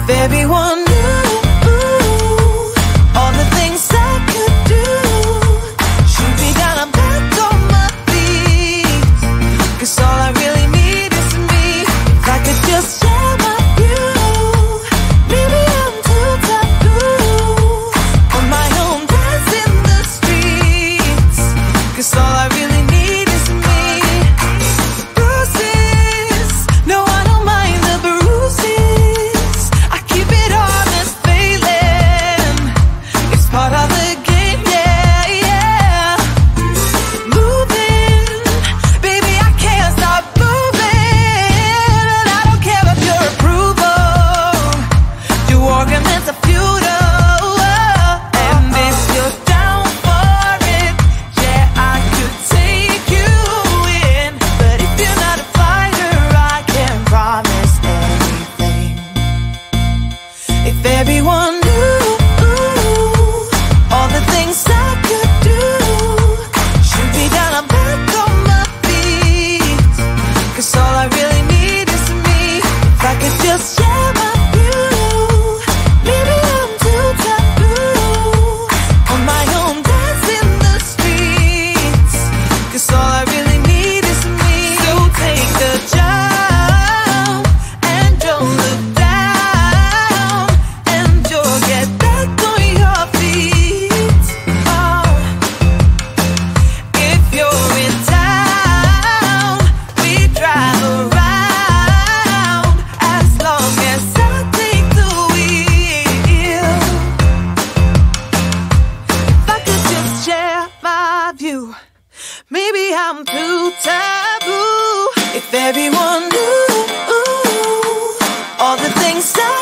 If everyone knew all the things I could do, shoot me down, I'm back on my feet. 'Cause all I really need is me. If I could just share my view, maybe I'm too taboo on my own, dance in the streets. 'Cause all I really need is me. Bruises, no, I don't mind the bruises. I keep it honest, failing. It's part of the game, yeah, yeah. Moving, baby, I can't stop moving. And I don't care of your approval. Your arguments are futile. And if you're down for it, yeah, I could take you in. But if you're not a fighter, I can't promise anything. If everyone knew all the things I could do, shoot me down, I'm back on my feet. 'Cause all I really need is me. If I could just share my view, maybe I'm too taboo on my own, dance in the streets. 'Cause all I really need is me. So take the jump and don't look down, and you'll get back on your feet. Oh, if you're in town, we drive around as long as I take the wheel. If I could just share my view, maybe I'm too taboo. If everyone knew all the things I